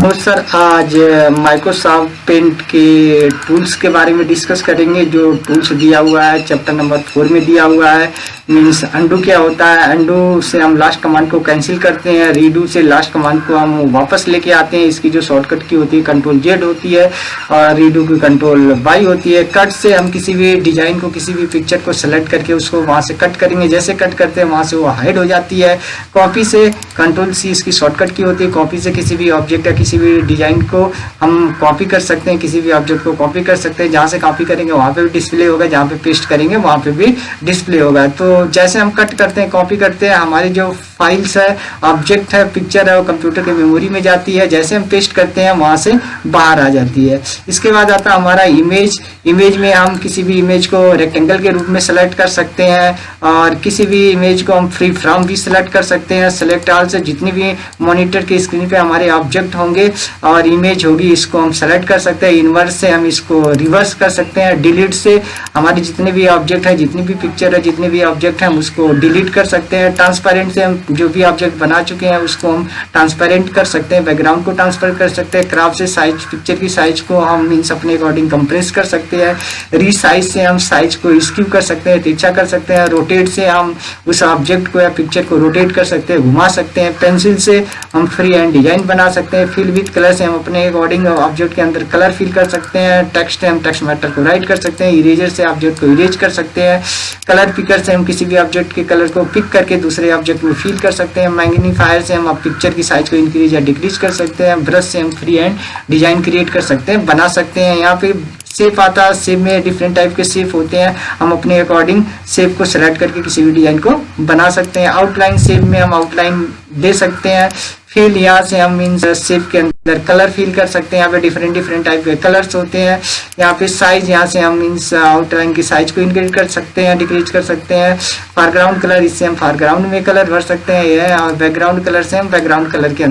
तो सर आज Microsoft paint के टूल्स के बारे में डिस्कस करेंगे। जो टूल्स दिया हुआ है चैप्टर नंबर 4 में दिया हुआ है। मीन्स अंडू क्या होता है, अंडू से हम लास्ट कमांड को कैंसिल करते हैं, रीडू से लास्ट कमांड को हम वापस लेके आते हैं। इसकी जो शॉर्टकट की होती है कंट्रोल जेड होती है और रीडू की कंट्रोल वाई होती है। कट से हम किसी भी डिजाइन को, किसी भी पिक्चर को सेलेक्ट करके उसको वहां से कट करेंगे, जैसे कट करते हैं वहां से वो हाइड हो जाती है। कॉपी से कंट्रोल सी इसकी शॉर्टकट की होती है। कॉपी से किसी भी ऑब्जेक्ट या किसी भी डिजाइन को हम कॉपी कर सकते हैं, किसी भी ऑब्जेक्ट को कॉपी कर सकते हैं। जहां से कॉपी करेंगे वहां पे भी डिस्प्ले होगा, जहां पे पेस्ट करेंगे वहां पे भी डिस्प्ले होगा। तो जैसे हम कट करते हैं, कॉपी करते हैं, हमारी जो फाइल्स है, ऑब्जेक्ट है, पिक्चर है, वो कंप्यूटर के मेमोरी में जाती है। जैसे हम पेस्ट करते हैं वहां से बाहर आ जाती है। इसके बाद आता है हमारा इमेज। इमेज में हम किसी भी इमेज को रेक्टेंगल के रूप में सेलेक्ट कर सकते हैं और किसी भी इमेज को हम फ्री फ्रॉम भी सेलेक्ट कर सकते हैं। सेलेक्ट ऑल से जितनी भी मॉनिटर की स्क्रीन पे हमारे ऑब्जेक्ट होंगे और इमेज होगी, इसको हम सेलेक्ट कर सकते हैं। इनवर्स से हम इसको रिवर्स कर सकते हैं। डिलीट से हमारे जितने भी ऑब्जेक्ट है, जितनी भी पिक्चर है, जितने भी ऑब्जेक्ट है, हम उसको डिलीट कर सकते हैं। ट्रांसपेरेंट से हम जो भी ऑब्जेक्ट बना चुके हैं उसको हम ट्रांसपेरेंट कर सकते हैं। बैकग्राउंड को ट्रांसफर कर सकते हैं। क्रॉप से साइज, पिक्चर की साइज को हम मीन्स अपने अकॉर्डिंग कंप्रेस कर सकते हैं। रीसाइज से हम साइज को स्क्यू कर सकते हैं, तिरछा कर सकते हैं। रोटेट से हम उस ऑब्जेक्ट को या पिक्चर को रोटेट कर सकते हैं, घुमा सकते हैं। पेंसिल से हम फ्री हैंड डिजाइन बना सकते हैं। फिल विद कलर से हम अपने अकॉर्डिंग ऑब्जेक्ट के अंदर कलर फिल कर सकते हैं। टेक्स्ट से हम टेक्स्ट मैटर को राइट कर सकते हैं। इरेजर से ऑब्जेक्ट को इरेज कर सकते हैं। कलर पिकर से हम किसी भी ऑब्जेक्ट के कलर को पिक करके दूसरे ऑब्जेक्ट में फिल कर सकते हैं। मैग्नीफायर से हम पिक्चर की साइज को इंक्रीज या डिक्रीज कर सकते हैं। ब्रश से हम फ्री हैंड डिजाइन क्रिएट कर सकते हैं, बना सकते हैं। यहाँ पे शेप आता है। शेप में डिफरेंट टाइप के शेप होते हैं, हम अपने अकॉर्डिंग शेप को सेलेक्ट करके किसी भी डिजाइन को बना सकते हैं। आउटलाइन शेप में हम आउटलाइन दे सकते हैं। फिल यहाँ से हम मीन्स शेप के अंदर कलर फिल कर सकते हैं। यहाँ पे डिफरेंट टाइप के कलर्स होते हैं। यहाँ पे साइज, यहाँ से हम मीन्स आउटलाइन की साइज को इंक्रीज कर सकते हैं, डिक्रीज कर सकते हैं। फोरग्राउंड कलर, इससे हम फोरग्राउंड में कलर भर सकते हैं ये। और बैकग्राउंड कलर से हम बैकग्राउंड के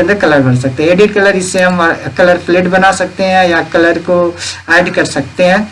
अंदर कलर भर सकते हैं। एडिट कलर, इससे हम कलर प्लेट बना सकते हैं या कलर को ऐड कर सकते हैं।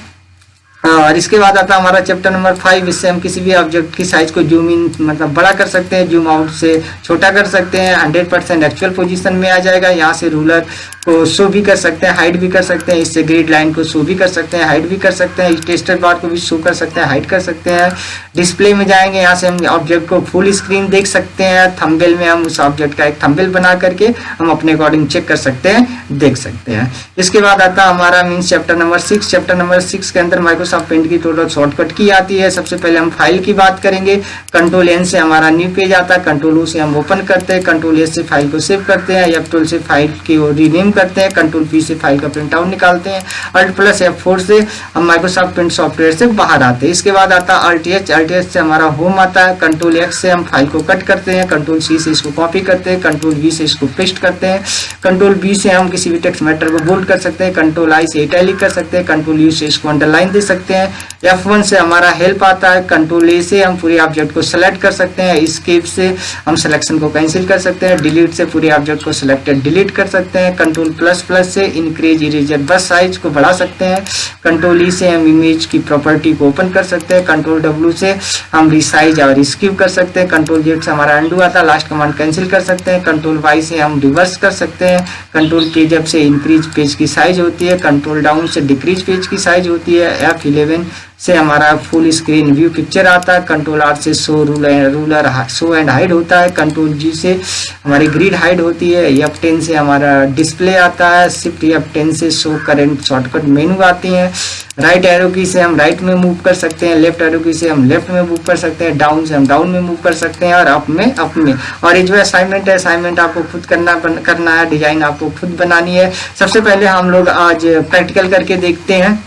और इसके बाद आता है हमारा चैप्टर नंबर 5। इससे हम किसी भी ऑब्जेक्ट की साइज को जूम इन मतलब बड़ा कर सकते हैं, जूम आउट से छोटा कर सकते हैं। 100% एक्चुअल पोजीशन में आ जाएगा। यहाँ से रूलर को शो भी कर सकते हैं, हाइड भी कर सकते हैं। इससे ग्रिड लाइन को शो भी कर सकते हैं, हाइड भी कर सकते हैं। टेक्सचर बार को भी शो कर सकते हैं, हाइड कर सकते हैं। डिस्प्ले में जाएंगे, यहाँ से हम ऑब्जेक्ट को फुल स्क्रीन देख सकते हैं। थंबनेल में हम उस ऑब्जेक्ट का एक थंबनेल बना करके हम अपने अकॉर्डिंग चेक कर सकते हैं, देख सकते हैं। इसके बाद आता है हमारा means chapter number 6। Chapter number 6 के अंदर माइक्रोसॉफ्ट पेंट की टोटल शॉर्टकट की आती है। सबसे पहले हम फाइल की बात करेंगे। कंट्रोल एन से हमारा न्यू पेज आता है। कंट्रोल ओ से हम ओपन करते हैं। कंट्रोल एस से फाइल को सेव करते हैं। F12 से फाइल को रीनेम करते हैं। कंट्रोल पी से फाइल का प्रिंट आउट निकालते हैं। Alt प्लस F4 से हम माइक्रोसॉफ्ट पेंट सॉफ्टवेयर से बाहर आते हैं। इसके बाद आता है Alt H से हमारा होम आता है। कंट्रोल एक्स से हम फाइल को कट करते हैं। कंट्रोल सी से इसको कॉपी करते हैं। कंट्रोल वी से इसको पेस्ट करते हैं। कंट्रोल बी से हम किसी भी टेक्स्ट मैटर को बोल्ड कर सकते हैं। कंट्रोल आई से इटैलिक कर सकते हैं। कंट्रोल यू से इसको अंडरलाइन दे सकते हैं। F1 से हमारा हेल्प आता है। कंट्रोल ए से हम पूरे ऑब्जेक्ट को सेलेक्ट कर सकते हैं। एस्केप से हम सिलेक्शन को कैंसिल कर सकते हैं। डिलीट से पूरे ऑब्जेक्ट को सिलेक्टेड डिलीट कर सकते हैं। कंट्रोल प्लस से इंक्रीज इरेजर बस साइज को बढ़ा सकते हैं। कंट्रोल ई से हम इमेज की प्रॉपर्टी को ओपन कर सकते हैं। कंट्रोल डब्ल्यू से हम रिसाइज और स्किप कर सकते हैं। कंट्रोल जेड से हमारा अंडू आता है, लास्ट कमांड कैंसिल कर सकते हैं। कंट्रोल वाई से हम रिवर्स कर सकते हैं। कंट्रोल के जब से इंक्रीज पेज की साइज होती है। कंट्रोल डाउन से डिक्रीज पेज की साइज होती है। F11 से हमारा फुल स्क्रीन व्यू पिक्चर आता है। कंट्रोल आर से show ruler show and hide होता है। कंट्रोल जी से हमारी ग्रिड हाइड होती है। F10 से हमारा डिस्प्ले आता है। शिफ्ट F10 से शो करंट शॉर्टकट मेनू आती है। राइट एरो की से हम राइट में मूव कर सकते हैं। लेफ्ट एरो की से हम लेफ्ट में मूव कर सकते हैं। डाउन से हम डाउन में मूव कर सकते हैं और अप में। और ये जो असाइनमेंट है, असाइनमेंट आपको खुद करना है, डिजाइन आपको खुद बनानी है। सबसे पहले हम लोग आज प्रैक्टिकल करके देखते हैं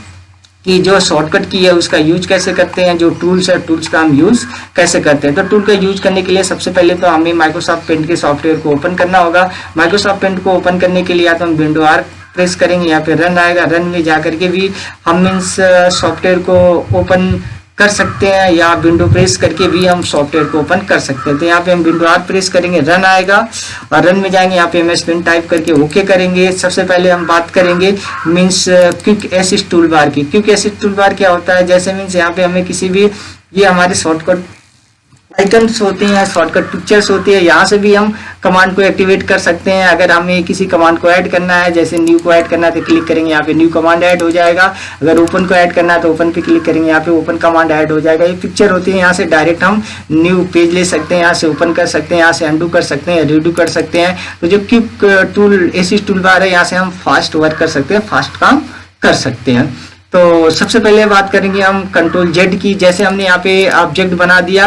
कि जो शॉर्टकट की है उसका यूज कैसे करते हैं। जो टूल्स है, टूल्स का हम यूज कैसे करते हैं। तो टूल का यूज करने के लिए सबसे पहले तो हमें माइक्रोसॉफ्ट पेंट के सॉफ्टवेयर को ओपन करना होगा। माइक्रोसॉफ्ट पेंट को ओपन करने के लिए या तो हम विंडो आर प्रेस करेंगे, यहाँ पे रन आएगा। रन में जाकर के भी हम मीन्स सॉफ्टवेयर को ओपन कर सकते हैं या विंडो प्रेस करके भी हम सॉफ्टवेयर को ओपन कर सकते हैं। तो यहाँ पे हम विंडो आर प्रेस करेंगे, रन आएगा और रन में जाएंगे। यहाँ पे MS पेंट टाइप करके ओके करेंगे। सबसे पहले हम बात करेंगे means quick assist tool bar की। क्विक एसिस्ट टूल बार क्या होता है, जैसे मीन्स यहाँ पे हमें किसी भी, ये हमारे शॉर्टकट आइकन्स होते हैं, शॉर्टकट पिक्चर्स होती है, यहाँ से भी हम कमांड को एक्टिवेट कर सकते हैं। अगर हमें किसी कमांड को ऐड करना है, जैसे न्यू को ऐड करना है तो क्लिक करेंगे, यहाँ पे न्यू कमांड ऐड हो जाएगा। अगर ओपन को ऐड करना है तो ओपन पे क्लिक करेंगे, यहाँ पे ओपन कमांड ऐड हो जाएगा। ये पिक्चर होती है, यहाँ से डायरेक्ट हम न्यू पेज ले सकते हैं, यहाँ से ओपन कर सकते हैं, यहाँ से अंडू कर सकते हैं, रीडू कर सकते हैं। तो जो क्विक टूल ऐसी टूल बार है, यहाँ से हम फास्ट वर्क कर सकते हैं, फास्ट काम कर सकते हैं। तो सबसे पहले बात करेंगे हम कंट्रोल जेड की। जैसे हमने यहाँ पे ऑब्जेक्ट बना दिया,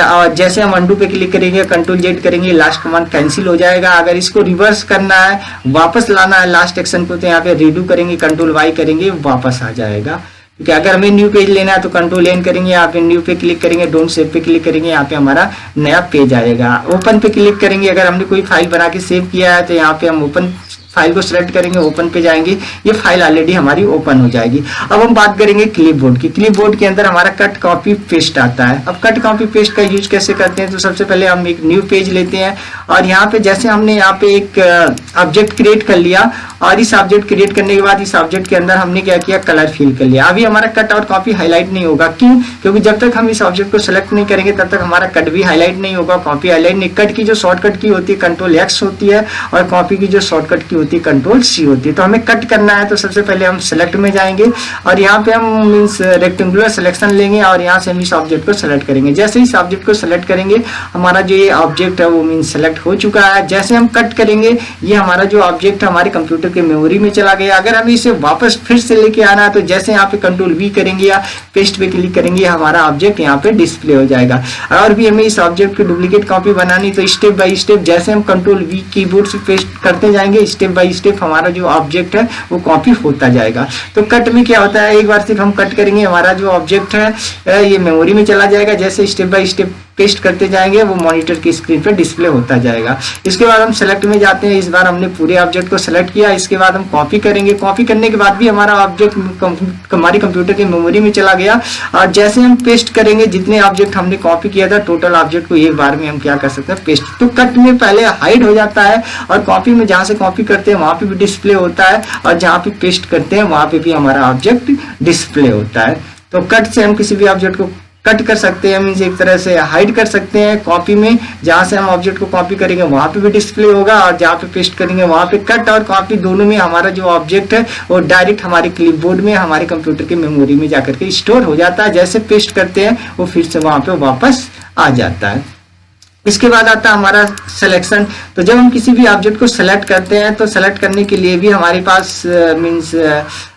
और जैसे हम अंडू पे क्लिक करेंगे, कंट्रोल जेड करेंगे, लास्ट कमांड कैंसिल हो जाएगा। अगर इसको रिवर्स करना है, वापस लाना है लास्ट एक्शन को, तो यहाँ पे रीडू करेंगे, कंट्रोल वाई करेंगे, वापस आ जाएगा। क्योंकि अगर हमें न्यू पेज लेना है तो कंट्रोल एन करेंगे, यहाँ पे न्यू पे क्लिक करेंगे, डोंट सेव पे क्लिक करेंगे, यहाँ पे हमारा नया पेज आएगा। ओपन पे क्लिक करेंगे, अगर हमने कोई फाइल बना के सेव किया है तो यहाँ पे हम ओपन फाइल को सिलेक्ट करेंगे, ओपन पे जाएंगे, ये फाइल ऑलरेडी हमारी ओपन हो जाएगी। अब हम बात करेंगे क्लिपबोर्ड की। क्लिपबोर्ड के अंदर हमारा कट कॉपी पेस्ट आता है। अब कट कॉपी पेस्ट का यूज कैसे करते हैं, तो सबसे पहले हम एक न्यू पेज लेते हैं और यहाँ पे जैसे हमने यहाँ पे एक ऑब्जेक्ट क्रिएट कर लिया, और इस ऑब्जेक्ट क्रिएट करने के बाद इस ऑब्जेक्ट के अंदर हमने क्या किया, कलर फिल कर लिया। अभी हमारा कट और कॉपी हाईलाइट नहीं होगा, क्यों? क्योंकि जब तक हम इस ऑब्जेक्ट को सिलेक्ट नहीं करेंगे तब तक हमारा कट भी हाईलाइट नहीं होगा, कॉपी हाईलाइट नहीं। कट की जो शॉर्टकट की होती है कंट्रोल एक्स होती है, और कॉपी की जो शॉर्टकट की होती है कंट्रोल सी होती है। तो हमें कट करना है तो सबसे पहले हम सिलेक्ट में जाएंगे और यहाँ पे हम मीन्स रेक्टेंगुलर सिलेक्शन लेंगे और यहाँ से हम इस ऑब्जेक्ट को सिलेक्ट करेंगे। जैसे इस ऑब्जेक्ट को सिलेक्ट करेंगे, हमारा जो ये ऑब्जेक्ट है वो मीन्स सिलेक्ट हो चुका है। जैसे हम कट करेंगे, ये हमारा जो ऑब्जेक्ट है हमारे कंप्यूटर के मेमोरी में चला गया। अगर हमें इसे वापस फिर से लेके आना है तो जैसे यहाँ पे कंट्रोल वी करेंगे या पेस्ट पे क्लिक करेंगे, हमारा ऑब्जेक्ट यहाँ पे डिस्प्ले हो जाएगा। और भी हमें इस ऑब्जेक्ट की डुप्लीकेट कॉपी बनानी, तो स्टेप बाय स्टेप जैसे हम कंट्रोल वी कीबोर्ड से पेस्ट करते जाएंगे, स्टेप बाय स्टेप हमारा जो ऑब्जेक्ट है वो कॉपी होता जाएगा। तो कट में क्या होता है, एक बार सिर्फ हम कट करेंगे, हमारा जो ऑब्जेक्ट है ये मेमोरी में चला जाएगा। जैसे स्टेप बाय स्टेप पेस्ट करते जाएंगे वो मॉनिटर की स्क्रीन पर डिस्प्ले होता जाएगा। इसके बाद हम सेलेक्ट में जाते हैं। इस बार हमने पूरे ऑब्जेक्ट को सेलेक्ट किया। इसके बाद हम कॉपी करेंगे। कॉपी करने के बाद भी हमारा ऑब्जेक्ट हमारी कंप्यूटर की मेमोरी में चला गया। और जैसे हम पेस्ट करेंगे, जितने ऑब्जेक्ट हमने कॉपी किया था टोटल ऑब्जेक्ट को एक बार में हम क्या कर सकते हैं, पेस्ट। तो कट में पहले हाइड हो जाता है और कॉपी में जहां से कॉपी करते हैं वहां पे भी डिस्प्ले होता है, और जहां पे पेस्ट करते हैं वहां पे भी हमारा ऑब्जेक्ट डिस्प्ले होता है। तो कट से हम किसी भी ऑब्जेक्ट को कट कर सकते हैं, मीन्स एक तरह से हाइड कर सकते हैं। कॉपी में जहां से हम ऑब्जेक्ट को कॉपी करेंगे वहां पे भी डिस्प्ले होगा, और जहां पे पेस्ट करेंगे वहां पे कट और कॉपी दोनों में हमारा जो ऑब्जेक्ट है वो डायरेक्ट हमारे क्लिपबोर्ड में हमारे कंप्यूटर की मेमोरी में जाकर के स्टोर हो जाता है। जैसे पेस्ट करते हैं वो फिर से वहां पे वापस आ जाता है। इसके बाद आता है हमारा सिलेक्शन। तो जब हम किसी भी ऑब्जेक्ट को सेलेक्ट करते हैं तो सेलेक्ट करने के लिए भी हमारे पास मीन्स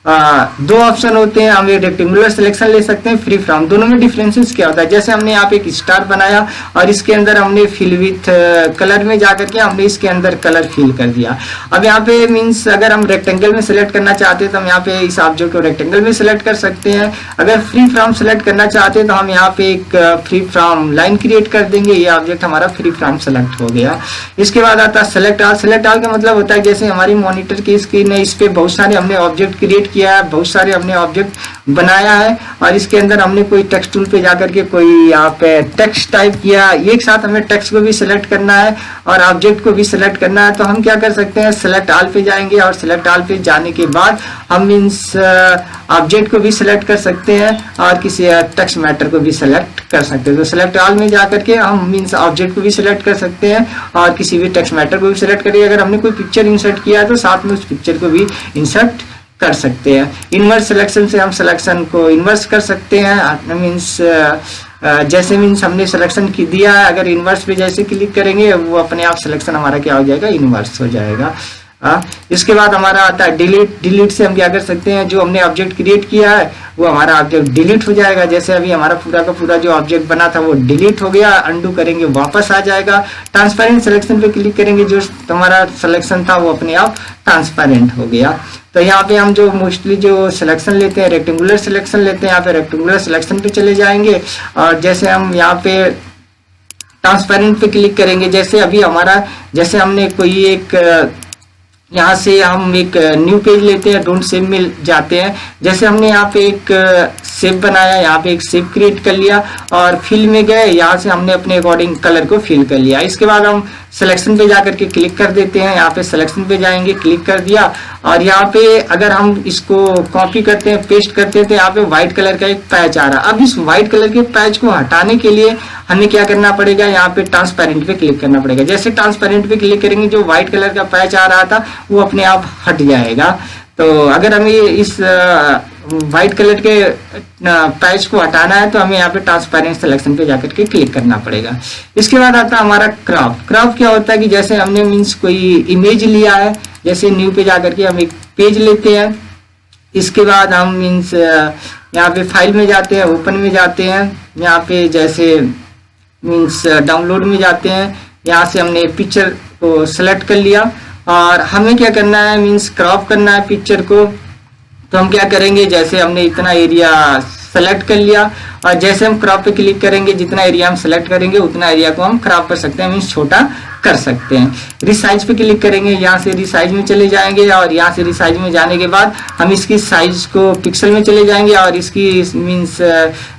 दो ऑप्शन होते हैं। हम ये रेक्टेंगुलर सिलेक्शन ले सकते हैं, फ्री फ्रॉम। दोनों में डिफरेंसेस क्या होता है, जैसे हमने यहाँ पे एक स्टार बनाया और इसके अंदर हमने फिल विथ कलर में जाकर के हमने इसके अंदर कलर फिल कर दिया। अब यहाँ पे मीन्स अगर हम रेक्टेंगल में सिलेक्ट करना चाहते हैं तो हम यहाँ पे इस ऑब्जेक्ट को रेक्टेंगल में सिलेक्ट कर सकते हैं। अगर फ्री फ्रॉम सिलेक्ट करना चाहते हैं तो हम यहाँ पे एक फ्री फ्रॉम लाइन क्रिएट कर देंगे। ये ऑब्जेक्ट हमारा फ्री फ्रॉम सेलेक्ट हो गया। इसके बाद आता है सेलेक्ट ऑल। सेलेक्ट ऑल का मतलब होता है जैसे हमारी मॉनिटर की स्क्रीन है, इस पे बहुत सारे हमने ऑब्जेक्ट क्रिएट किया है, बहुत सारे हमने ऑब्जेक्ट बनाया है, और इसके अंदर हमने कोई टेक्स्ट टूल पे जाकर के कोई यहाँ पे टेक्स्ट टाइप किया। एक साथ हमें टेक्स्ट को भी सिलेक्ट करना है और ऑब्जेक्ट को भी सिलेक्ट करना है। तो हम क्या कर सकते हैं, सिलेक्ट ऑल पे जाएंगे और सिलेक्ट ऑल पे जाने के बाद हम मीन्स ऑब्जेक्ट को भी सिलेक्ट कर सकते हैं और किसी टेक्स्ट मैटर को भी सिलेक्ट कर सकते हैं। तो सिलेक्ट ऑल में जाकर के हम मीन्स ऑब्जेक्ट को भी सिलेक्ट कर सकते हैं और किसी भी टेक्स्ट मैटर को भी सिलेक्ट करिए। अगर हमने कोई पिक्चर इंसर्ट किया है तो साथ में उस पिक्चर को भी इंसर्ट कर सकते हैं। इनवर्स सिलेक्शन से हम सिलेक्शन को इनवर्स कर सकते हैं। मीन्स जैसे मीन्स हमने सिलेक्शन की दिया है, अगर इनवर्स पे जैसे क्लिक करेंगे वो अपने आप सिलेक्शन हमारा क्या हो जाएगा, इनवर्स हो जाएगा। इसके बाद हमारा आता है डिलीट। डिलीट से हम क्या कर सकते हैं, जो हमने ऑब्जेक्ट क्रिएट किया है वो हमारा ऑब्जेक्ट डिलीट हो जाएगा। जैसे अभी हमारा पूरा का पूरा जो ऑब्जेक्ट बना था वो डिलीट हो गया। अंडू करेंगे वापस आ जाएगा। ट्रांसपेरेंट सिलेक्शन पे क्लिक करेंगे, जो हमारा सिलेक्शन था वो अपने आप ट्रांसपेरेंट हो गया। तो यहाँ पे हम जो मोस्टली जो सिलेक्शन लेते हैं रेक्टेंगुलर सिलेक्शन लेते हैं। यहाँ पे रेक्टेंगुलर सिलेक्शन पे चले जाएंगे और जैसे हम यहाँ पे ट्रांसपेरेंट पे क्लिक करेंगे, जैसे अभी हमारा जैसे हमने कोई एक यहाँ से हम एक न्यू पेज लेते हैं, डोंट सेव में जाते हैं। जैसे हमने यहाँ पे एक शेप बनाया, यहाँ पे एक शेप क्रिएट कर लिया और फिल में गए, यहाँ से हमने अपने अकॉर्डिंग कलर को फिल कर लिया। इसके बाद हम सिलेक्शन पे जाकर के क्लिक कर देते हैं, यहाँ पे सिलेक्शन पे जाएंगे, क्लिक कर दिया और यहाँ पे अगर हम इसको कॉपी करते हैं, पेस्ट करते हैं तो यहाँ पे व्हाइट कलर का एक पैच आ रहा है। अब इस व्हाइट कलर के पैच को हटाने के लिए हमें क्या करना पड़ेगा, यहाँ पे ट्रांसपेरेंट पे क्लिक करना पड़ेगा। जैसे ट्रांसपेरेंट पे क्लिक करेंगे, जो व्हाइट कलर का पैच आ रहा था वो अपने आप हट जाएगा। तो अगर हमें इस व्हाइट कलर के पैच को हटाना है तो हमें यहाँ पे ट्रांसपेरेंट सिलेक्शन पे जाकर के क्लिक करना पड़ेगा। इसके बाद आता है हमारा क्रॉप। क्रॉप क्या होता है कि जैसे हमने मीन्स कोई इमेज लिया है, जैसे न्यू पे जाकर के हम एक पेज लेते हैं, इसके बाद हम मीन्स यहाँ पे फाइल में जाते हैं, ओपन में जाते हैं, यहाँ पे जैसे मीन्स डाउनलोड में जाते हैं, यहाँ से हमने पिक्चर को सेलेक्ट कर लिया और हमें क्या करना है मीन्स क्रॉप करना है पिक्चर को। तो हम क्या करेंगे, जैसे हमने इतना एरिया सेलेक्ट कर लिया और जैसे हम क्रॉप पे क्लिक करेंगे, जितना एरिया हम सेलेक्ट करेंगे उतना एरिया को हम क्रॉप कर सकते हैं, मीन्स छोटा कर सकते हैं। रिसाइज पे क्लिक करेंगे, यहाँ से रिसाइज में चले जाएंगे और यहाँ से रिसाइज में जाने के बाद हम इसकी साइज को पिक्सल में चले जाएंगे और इसकी मीन्स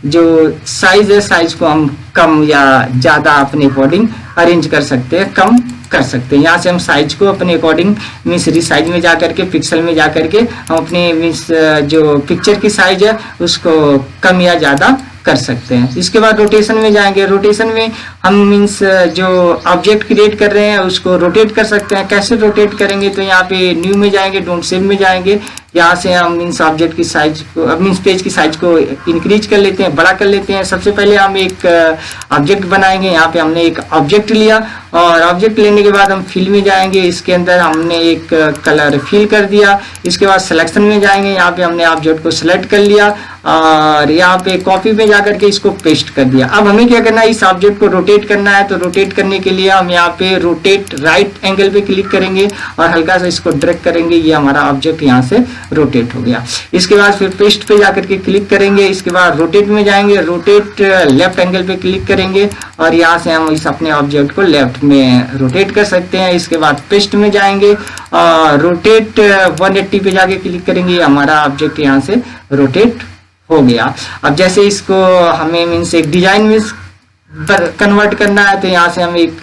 जो साइज है, साइज को हम कम या ज्यादा अपने अकॉर्डिंग अरेंज कर सकते हैं, कम कर सकते हैं। यहाँ से हम साइज को अपने अकॉर्डिंग मीन्स रिसाइज में जाकर के, पिक्सल में जाकर के हम अपने मीन्स जो पिक्चर की साइज है उसको कम या ज्यादा कर सकते हैं। इसके बाद रोटेशन में जाएंगे। रोटेशन में हम मीन्स जो ऑब्जेक्ट क्रिएट कर रहे हैं उसको रोटेट कर सकते हैं। कैसे रोटेट करेंगे, तो यहाँ पे न्यू में जाएंगे, डोंट सेव में जाएंगे, यहाँ से हम मीन्स ऑब्जेक्ट की साइज को, मीन्स पेज की साइज को इंक्रीज कर लेते हैं, बड़ा कर लेते हैं। सबसे पहले हम एक ऑब्जेक्ट बनाएंगे। यहाँ पे हमने एक ऑब्जेक्ट लिया और ऑब्जेक्ट लेने के बाद हम फिल में जाएंगे, इसके अंदर हमने एक कलर फिल कर दिया। इसके बाद सिलेक्शन में जाएंगे, यहाँ पे हमने ऑब्जेक्ट को सिलेक्ट कर लिया और यहाँ पे कॉपी में जाकर के इसको पेस्ट कर दिया। अब हमें क्या करना है, इस ऑब्जेक्ट को रोटेट करना है। तो रोटेट करने के लिए हम यहाँ पे रोटेट राइट एंगल पे क्लिक करेंगे और हल्का सा इसको ड्रैग करेंगे, ये हमारा ऑब्जेक्ट यहाँ से रोटेट हो गया। इसके बाद फिर पेस्ट पे जाकर के क्लिक करेंगे, इसके बाद रोटेट में जाएंगे, रोटेट लेफ्ट एंगल पे क्लिक करेंगे और यहाँ से हम इस अपने ऑब्जेक्ट को लेफ्ट में रोटेट कर सकते हैं। इसके बाद पेस्ट में जाएंगे और रोटेट 180 पे जाके क्लिक करेंगे, हमारा ऑब्जेक्ट यहाँ से रोटेट हो गया। अब जैसे इसको हमें मीन्स एक डिजाइन में कन्वर्ट करना है तो यहाँ से हम एक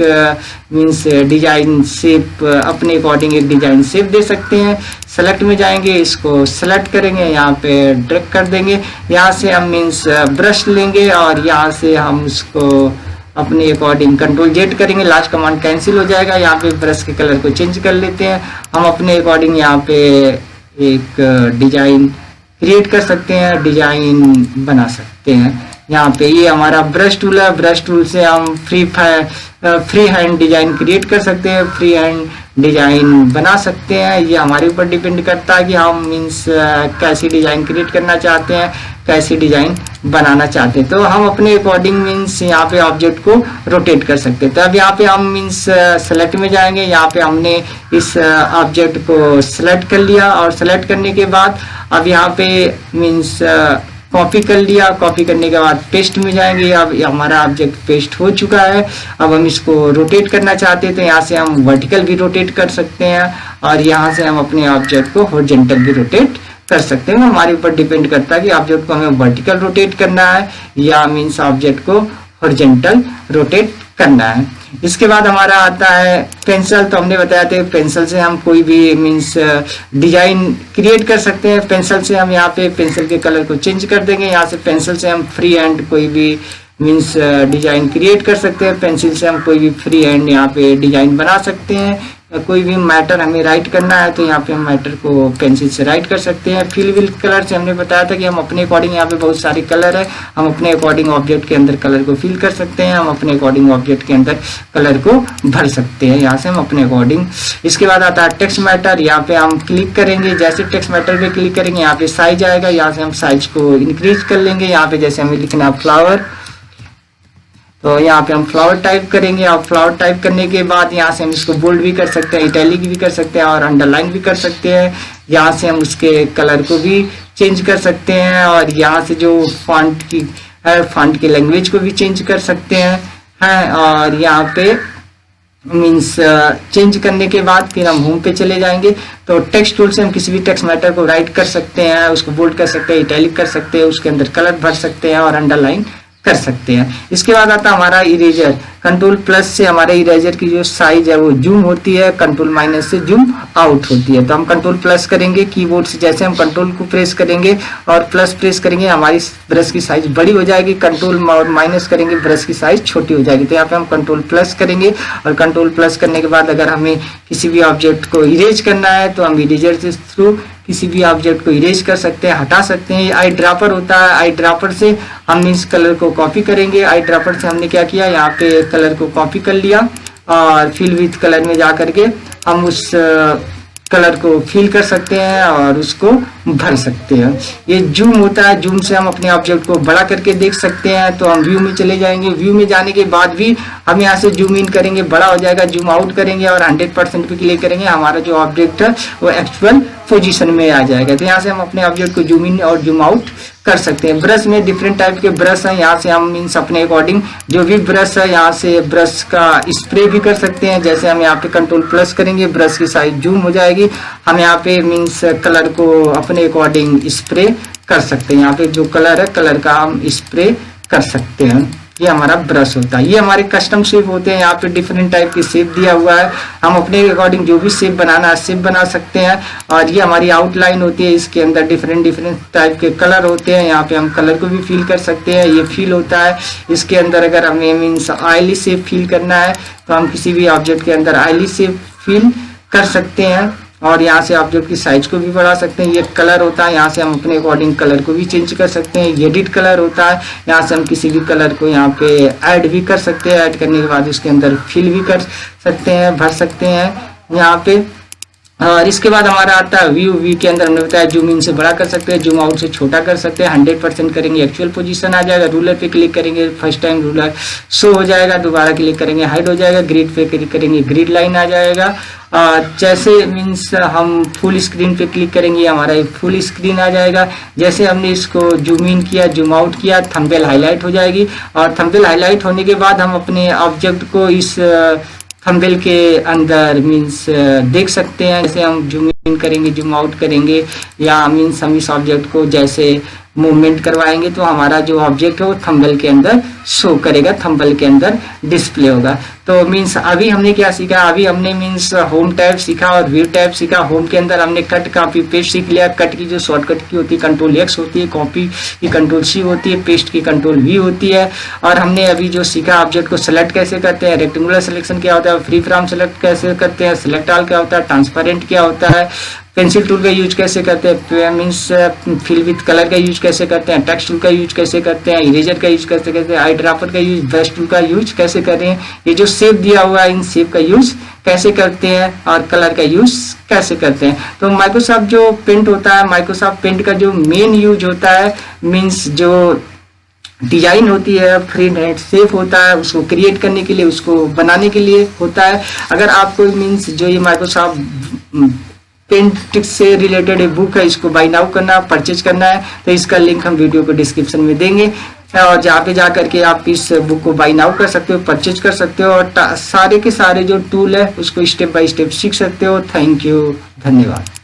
मीन्स डिजाइन शेप अपने अकॉर्डिंग एक डिजाइन शेप दे सकते हैं। सेलेक्ट में जाएंगे, इसको सेलेक्ट करेंगे, यहाँ पे ड्रैग कर देंगे, यहाँ से हम मीन्स ब्रश लेंगे और यहाँ से हम उसको अपने अकॉर्डिंग कंट्रोल जेड करेंगे, लास्ट कमांड कैंसिल हो जाएगा। यहाँ पे ब्रश के कलर को चेंज कर लेते हैं, हम अपने अकॉर्डिंग यहाँ पे एक डिजाइन क्रिएट कर सकते हैं, डिजाइन बना सकते हैं। यहाँ पे ये हमारा ब्रश टूल है, ब्रश टूल से हम फ्री हैंड डिजाइन क्रिएट कर सकते हैं, फ्री हैंड डिजाइन बना सकते हैं। ये हमारे ऊपर डिपेंड करता है कि हम मीन्स कैसी डिजाइन क्रिएट करना चाहते हैं, कैसी डिजाइन बनाना चाहते हैं। तो हम अपने अकॉर्डिंग मीन्स यहाँ पे ऑब्जेक्ट को रोटेट कर सकते हैं। तो अब यहाँ पे हम मीन्स सेलेक्ट में जाएंगे, यहाँ पे हमने इस ऑब्जेक्ट को सेलेक्ट कर लिया और सेलेक्ट करने के बाद अब यहाँ पे मीन्स कॉपी कर लिया। कॉपी करने के बाद पेस्ट में जाएंगे, अब हमारा ऑब्जेक्ट पेस्ट हो चुका है। अब हम इसको रोटेट करना चाहते हैं तो यहाँ से हम वर्टिकल भी रोटेट कर सकते हैं और यहाँ से हम अपने ऑब्जेक्ट को हॉरिजॉन्टल भी रोटेट कर सकते हैं। हमारे ऊपर डिपेंड करता है कि ऑब्जेक्ट को हमें वर्टिकल रोटेट करना है या मीन्स ऑब्जेक्ट को हॉरिजॉन्टल रोटेट करना है। इसके बाद हमारा आता है पेंसिल। तो हमने बताया था पेंसिल से हम कोई भी मीन्स डिजाइन क्रिएट कर सकते हैं। पेंसिल से हम यहाँ पे पेंसिल के कलर को चेंज कर देंगे, यहाँ से पेंसिल से हम फ्री हैंड कोई भी मीन्स डिजाइन क्रिएट कर सकते हैं। पेंसिल से हम कोई भी फ्री हैंड यहाँ पे डिजाइन बना सकते हैं। कोई भी मैटर हमें राइट करना है तो यहाँ पे हम मैटर को पेंसिल से राइट कर सकते हैं। फिल विल कलर से हमने बताया था कि हम अपने अकॉर्डिंग, यहाँ पे बहुत सारे कलर है, हम अपने अकॉर्डिंग ऑब्जेक्ट के अंदर कलर को फिल कर सकते हैं, हम अपने अकॉर्डिंग ऑब्जेक्ट के अंदर कलर को भर सकते हैं, यहाँ से हम अपने अकॉर्डिंग। इसके बाद आता है टेक्स्ट मैटर। यहाँ पे हम क्लिक करेंगे, जैसे टेक्स्ट मैटर पे क्लिक करेंगे यहाँ पे साइज आएगा, यहाँ से हम साइज को इंक्रीज कर लेंगे। यहाँ पे जैसे हमें लिखना है फ्लावर, तो यहाँ पे हम फ्लावर टाइप करेंगे और फ्लावर टाइप करने के बाद यहाँ से हम इसको बोल्ड भी कर सकते हैं, इटैलिक भी कर सकते हैं और अंडरलाइन भी कर सकते हैं। यहाँ से हम उसके कलर को भी चेंज कर सकते हैं और यहाँ से जो फॉन्ट की है, फॉन्ट की लैंग्वेज को भी चेंज कर सकते हैं और यहाँ पे मीन्स चेंज करने के बाद फिर हम होम पे चले जाएंगे। तो टेक्स्ट टूल से हम किसी भी टेक्स्ट मैटर को राइट कर सकते हैं, उसको बोल्ड कर सकते हैं, इटैलिक कर सकते हैं, उसके अंदर कलर भर सकते हैं और अंडरलाइन कर सकते हैं। इसके बाद आता है हमारा इरेजर। कंट्रोल प्लस से हमारे इरेजर की जो साइज है वो जूम होती है, कंट्रोल माइनस से जूम आउट होती है। तो हम कंट्रोल प्लस करेंगे कीबोर्ड से, जैसे हम कंट्रोल को प्रेस करेंगे और प्लस प्रेस करेंगे हमारी ब्रश की साइज बड़ी हो जाएगी, कंट्रोल और माइनस करेंगे ब्रश की साइज छोटी हो जाएगी। तो यहाँ पे हम कंट्रोल प्लस करेंगे और कंट्रोल प्लस करने के बाद अगर हमें किसी भी ऑब्जेक्ट को इरेज करना है तो हम इरेजर के थ्रू किसी भी ऑब्जेक्ट को इरेज कर सकते हैं, हटा सकते हैं। आई ड्रॉपर होता है, आई ड्रॉपर से हम इस कलर को कॉपी करेंगे। आई ड्रॉपर से हमने क्या किया, यहाँ पे कलर को कॉपी कर लिया और फिल विथ कलर में जा करके हम उस कलर को फिल कर सकते हैं और उसको भर सकते हैं। ये जूम होता है, जूम से हम अपने ऑब्जेक्ट को बड़ा करके देख सकते हैं। तो हम व्यू में चले जाएंगे, व्यू में जाने के बाद भी हम यहाँ से जूम इन करेंगे, बड़ा हो जाएगा, जूम आउट करेंगे और 100% पे क्लिक करेंगे, हमारा जो ऑब्जेक्ट है वो एक्चुअल पोजीशन में आ जाएगा। तो यहाँ से हम अपने ऑब्जेक्ट को जूम इन और जूम आउट कर सकते हैं। ब्रश में डिफरेंट टाइप के ब्रश हैं, यहाँ से हम मीन्स अपने अकॉर्डिंग जो भी ब्रश है यहाँ से ब्रश का स्प्रे भी कर सकते हैं। जैसे हम यहाँ पे कंट्रोल प्लस करेंगे, ब्रश की साइज जूम हो जाएगी, हम यहाँ पे मीन्स कलर को अपने अकॉर्डिंग स्प्रे कर सकते हैं। यहाँ पे जो कलर है कलर का हम स्प्रे कर सकते हैं। ये हमारा ब्रश होता है। ये हमारे कस्टम शेप होते हैं, यहाँ पे डिफरेंट टाइप की शेप दिया हुआ है, हम अपने अकॉर्डिंग जो भी शेप बनाना है शेप बना सकते हैं। और ये हमारी आउटलाइन होती है, इसके अंदर डिफरेंट टाइप के कलर होते हैं, यहाँ पे हम कलर को भी फिल कर सकते हैं। ये फिल होता है, इसके अंदर अगर हमें मीन्स ऑयली शेप फिल करना है तो हम किसी भी ऑब्जेक्ट के अंदर ऑयली शेप फिल कर सकते हैं और यहाँ से ऑब्जेक्ट की साइज को भी बढ़ा सकते हैं। ये कलर होता है, यहाँ से हम अपने अकॉर्डिंग कलर को भी चेंज कर सकते हैं। ये एडिट कलर होता है, यहाँ से हम किसी भी कलर को यहाँ पे ऐड भी कर सकते हैं, ऐड करने के बाद उसके अंदर फिल भी कर सकते हैं, भर सकते हैं यहाँ पे। और इसके बाद हमारा आता है व्यू। व्यू के अंदर हमने बताया जूम इन से बड़ा कर सकते हैं, जूम आउट से छोटा कर सकते हैं। 100% करेंगे एक्चुअल पोजीशन आ जाएगा, रूलर पे क्लिक करेंगे फर्स्ट टाइम रूलर शो हो जाएगा, दोबारा क्लिक करेंगे हाइड हो जाएगा, ग्रिड पे क्लिक करेंगे ग्रिड लाइन आ जाएगा। जैसे मीन्स हम फुल स्क्रीन पे क्लिक करेंगे हमारा फुल स्क्रीन आ जाएगा। जैसे हमने इसको जूम इन किया जूम आउट किया, थंबनेल हाईलाइट हो जाएगी और थंबनेल हाईलाइट होने के बाद हम अपने ऑब्जेक्ट को इस थंबनेल के अंदर मीन्स देख सकते हैं। जैसे हम जूम इन करेंगे जूम आउट करेंगे या मीन्स हम इस ऑब्जेक्ट को जैसे मूवमेंट करवाएंगे तो हमारा जो ऑब्जेक्ट है वो थंबनेल के अंदर शो करेगा, थंबनेल के अंदर डिस्प्ले होगा। तो मीन्स अभी हमने क्या सीखा, अभी हमने मीन्स होम टैब सीखा और व्यू टैब सीखा। होम के अंदर हमने कट कॉपी पेस्ट सीख लिया। कट की जो शॉर्टकट की होती है कंट्रोल X होती है, कॉपी की कंट्रोल C होती है, पेस्ट की कंट्रोल V होती है। और हमने अभी जो सीखा ऑब्जेक्ट को सेलेक्ट कैसे करते हैं, रेक्टेंगुलर सिलेक्शन क्या होता है, फ्री फ्रॉम सेलेक्ट कैसे करते हैं, सिलेक्ट ऑल क्या होता है, ट्रांसपेरेंट क्या होता है, पेंसिल टूल का यूज कैसे करते हैं, मीन्स फिल विथ कलर का यूज कैसे करते हैं, टेक्स्ट टूल का यूज कैसे करते हैं, इरेजर का यूज कैसे करते हैं, आई ड्रॉपर का यूज, ब्रश टूल का यूज कैसे कर रहे हैं, ये जो शेप दिया हुआ है इन शेप का यूज कैसे करते हैं और कलर का यूज कैसे करते हैं। तो माइक्रोसॉफ्ट जो पेंट होता है, माइक्रोसॉफ्ट पेंट का जो मेन यूज होता है मीन्स जो डिजाइन होती है फ्री हैंड शेप होता है, उसको क्रिएट करने के लिए, उसको बनाने के लिए होता है। अगर आपको मीन्स जो ये माइक्रोसॉफ्ट पेंट से रिलेटेड एक बुक है, इसको बाय नाउ करना, परचेज करना है तो इसका लिंक हम वीडियो को डिस्क्रिप्शन में देंगे और जहाँ पे जा करके आप इस बुक को बाय नाउ कर सकते हो, परचेज कर सकते हो और सारे के सारे जो टूल है उसको स्टेप बाय स्टेप सीख सकते हो। थैंक यू, धन्यवाद।